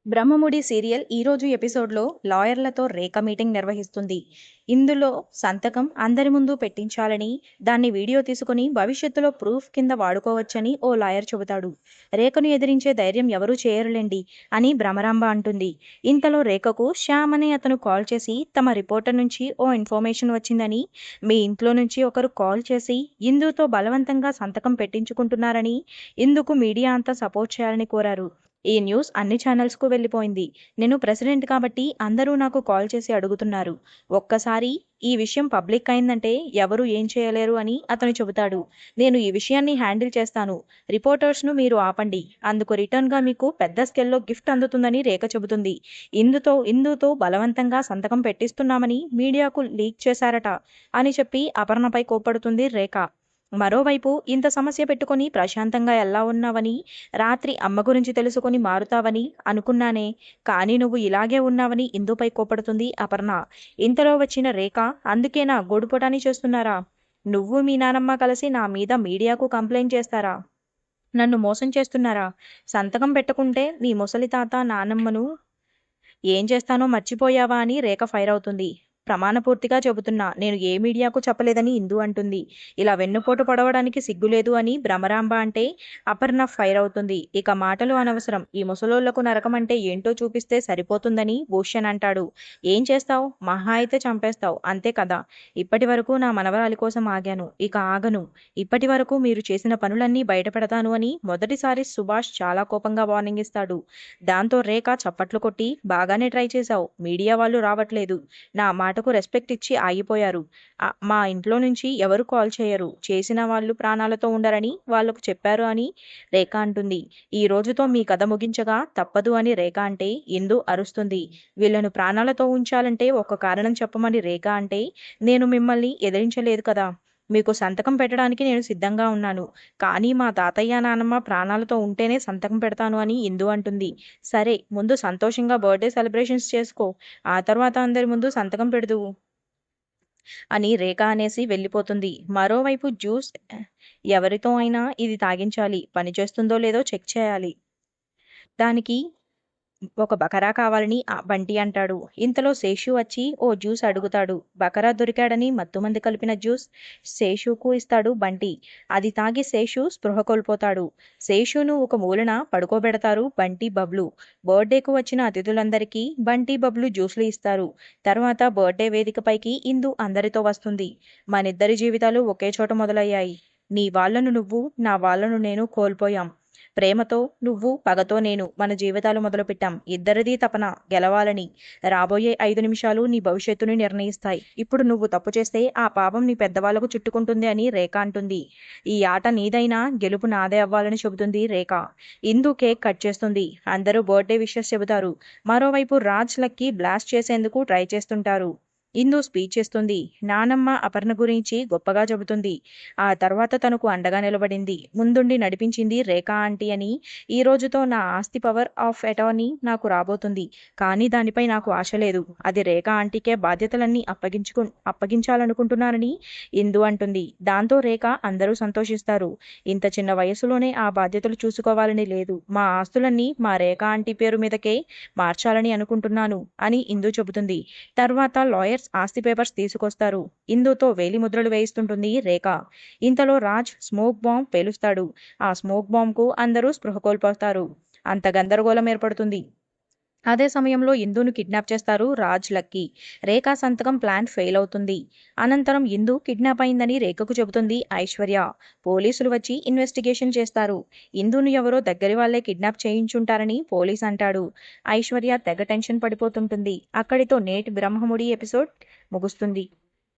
Brahmamudi serial ఈరోజు ఎపిసోడ్లో లాయర్లతో రేఖ meeting నిర్వహిస్తుంది. ఇందులో సంతకం అందరి ముందు పెట్టించాలని, దాన్ని వీడియో తీసుకుని భవిష్యత్తులో ప్రూఫ్ కింద వాడుకోవచ్చని ఓ లాయర్ చెబుతాడు. రేఖను ఎదిరించే ధైర్యం ఎవరూ చేయరులేండి అని భ్రమరాంబ అంటుంది. ఇంతలో రేఖకు శ్యామ్ అనే అతను కాల్ చేసి తమ రిపోర్టర్ నుంచి ఓ ఇన్ఫర్మేషన్ వచ్చిందని, మీ ఇంట్లో నుంచి ఒకరు కాల్ చేసి ఇందుతో బలవంతంగా సంతకం పెట్టించుకుంటున్నారని, ఇందుకు మీడియా అంతా సపోర్ట్ చేయాలని కోరారు. ఈ న్యూస్ అన్ని ఛానల్స్కు వెళ్ళిపోయింది. నేను ప్రెసిడెంట్ కాబట్టి అందరూ నాకు కాల్ చేసి అడుగుతున్నారు. ఒక్కసారి ఈ విషయం పబ్లిక్ అయిందంటే ఎవరు ఏం చేయలేరు అని అతను చెబుతాడు. నేను ఈ విషయాన్ని హ్యాండిల్ చేస్తాను. రిపోర్టర్స్ను మీరు ఆపండి. అందుకు రిటర్న్గా మీకు పెద్ద స్కేల్లో గిఫ్ట్ అందుతుందని రేఖ చెబుతుంది. ఇందుతో బలవంతంగా సంతకం పెట్టిస్తున్నామని మీడియాకు లీక్ చేశారట అని చెప్పి అపర్ణపై కోప్పడుతుంది రేఖ. మరోవైపు ఇంత సమస్య పెట్టుకొని ప్రశాంతంగా ఎలా ఉన్నావని, రాత్రి అమ్మ గురించి తెలుసుకొని మారుతావని అనుకున్నానే, కానీ నువ్వు ఇలాగే ఉన్నావని ఇందుపై కోపడుతుంది అపర్ణ. ఇంతలో వచ్చిన రేఖ, అందుకేనా గొడుపుటాని చేస్తున్నారా? నువ్వు మీ నానమ్మ కలిసి నా మీద మీడియాకు కంప్లైంట్ చేస్తారా? నన్ను మోసం చేస్తున్నారా? సంతకం పెట్టుకుంటే నీ ముసలి తాత నానమ్మను ఏం చేస్తానో మర్చిపోయావా అని రేఖ ఫైర్ అవుతుంది. ప్రమాణపూర్తిగా చెబుతున్నా, నేను ఏ మీడియాకు చెప్పలేదని ఇందు అంటుంది. ఇలా వెన్నుపోటు పడవడానికి సిగ్గులేదు అని భ్రమరాంబ అంటే అపర్ణ ఫైర్ అవుతుంది. ఇక మాటలు అనవసరం, ఈ ముసలోళ్లకు నరకం అంటే ఏంటో చూపిస్తే సరిపోతుందని భూషణ్ అంటాడు. ఏం చేస్తావు? మహా అయితే చంపేస్తావు, అంతే కదా. ఇప్పటి వరకు నా మనవరాలి కోసం ఆగాను, ఇక ఆగను. ఇప్పటి వరకు మీరు చేసిన పనులన్నీ బయటపెడతాను అని మొదటిసారి సుభాష్ చాలా కోపంగా వార్నింగ్ ఇస్తాడు. దాంతో రేఖ చప్పట్లు కొట్టి, బాగానే ట్రై చేశావు, మీడియా వాళ్ళు రావట్లేదు, నా మాటకు రెస్పెక్ట్ ఇచ్చి ఆగిపోయారు. మా ఇంట్లో నుంచి ఎవరు కాల్ చేయరు, చేసిన వాళ్ళు ప్రాణాలతో ఉండరని వాళ్లకు చెప్పారు అని రేఖ అంటుంది. ఈ రోజుతో మీ కథ ముగించగా తప్పదు అని రేఖ అంటే ఇందు అరుస్తుంది. వీళ్లను ప్రాణాలతో ఉంచాలంటే ఒక కారణం చెప్పమని రేఖ అంటే, నేను మిమ్మల్ని ఎదిరించలేదు కదా, మీకు సంతకం పెట్టడానికి నేను సిద్ధంగా ఉన్నాను, కానీ మా తాతయ్య నానమ్మ ప్రాణాలతో ఉంటేనే సంతకం పెడతాను అని ఇందు అంటుంది. సరే, ముందు సంతోషంగా బర్త్డే సెలబ్రేషన్స్ చేసుకో, ఆ తర్వాత అందరి ముందు సంతకం పెడదువు అని రేఖ అనేసి వెళ్ళిపోతుంది. మరోవైపు జ్యూస్ ఎవరితో అయినా ఇది తాగించాలి, పనిచేస్తుందో లేదో చెక్ చేయాలి. దానికి ఒక బకరా కావాలని బంటి అంటాడు. ఇంతలో శేషు వచ్చి ఓ జ్యూస్ అడుగుతాడు. బకరా దొరికాడని మత్తుమంది కలిపిన జ్యూస్ శేషుకు ఇస్తాడు బంటి. అది తాగి శేషు స్పృహ కోల్పోతాడు. శేషును ఒక మూలన పడుకోబెడతారు బంటి, బబ్లు. బర్త్డేకు వచ్చిన అతిథులందరికీ బంటి, బబ్లు జ్యూస్లు ఇస్తారు. తర్వాత బర్త్డే వేదికపైకి ఇందు అందరితో వస్తుంది. మనిద్దరి జీవితాలు ఒకే చోట మొదలయ్యాయి. నీ వాళ్లను నువ్వు, నా వాళ్లను నేను కోల్పోయాం. ప్రేమతో నువ్వు, పగతో నేను మన జీవితాలు మొదలుపెట్టాం. ఇద్దరిదీ తపన గెలవాలని. రాబోయే 5 నిమిషాలు నీ భవిష్యత్తుని నిర్ణయిస్తాయి. ఇప్పుడు నువ్వు తప్పు చేస్తే ఆ పాపం నీ పెద్దవాళ్లకు చుట్టుకుంటుంది అని రేఖ అంటుంది. ఈ ఆట నీదైనా గెలుపు నాదే అవ్వాలని చెబుతుంది రేఖ. ఇందు కేక్ కట్ చేస్తుంది. అందరూ బర్త్డే విషెస్ చెబుతారు. మరోవైపు రాజ్ లక్కీ బ్లాస్ట్ చేసేందుకు ట్రై చేస్తుంటారు. ఇందు స్పీచ్ ఇస్తుంది. నానమ్మ అపర్ణ గురించి గొప్పగా చెబుతుంది. ఆ తర్వాత తనకు అండగా నిలబడింది, ముందుండి నడిపించింది రేఖ ఆంటీ అని. ఈ రోజుతో నా ఆస్తి పవర్ ఆఫ్ అటార్నీ నాకు రాబోతుంది, కానీ దానిపై నాకు ఆశ లేదు. అది రేఖ ఆంటీకే బాధ్యతలన్నీ అప్పగించాలనుకుంటున్నానని ఇందు అంటుంది. దాంతో రేఖ అందరూ సంతోషిస్తారు. ఇంత చిన్న వయసులోనే ఆ బాధ్యతలు చూసుకోవాలని లేదు. మా ఆస్తులన్నీ మా రేఖ ఆంటీ పేరు మీదకే మార్చాలని అనుకుంటున్నాను అని ఇందు చెబుతుంది. తర్వాత లాయర్ ఆస్తి పేపర్స్ తీసుకొస్తారు. ఇందుతో వేలిముద్రలు వేయిస్తుంటుంది రేఖ. ఇంతలో రాజ్ స్మోక్ బాంబ్ పేలుస్తాడు. ఆ స్మోక్ బాంబ్ కు అందరూ స్పృహ కోల్పోతారు. అంత గందరగోళం ఏర్పడుతుంది. అదే సమయంలో ఇందును కిడ్నాప్ చేస్తారు రాజ్, లక్కీ. రేఖ సంతకం ప్లాన్ ఫెయిల్ అవుతుంది. అనంతరం ఇందు కిడ్నాప్ అయిందని రేఖకు చెబుతుంది ఐశ్వర్య. పోలీసులు వచ్చి ఇన్వెస్టిగేషన్ చేస్తారు. ఇందును ఎవరో దగ్గరి వాళ్లే కిడ్నాప్ చేయించుంటారని పోలీస్ అంటాడు. ఐశ్వర్య తెగ టెన్షన్ పడిపోతుంటుంది. అక్కడితో నేటి బ్రహ్మముడి ఎపిసోడ్ ముగుస్తుంది.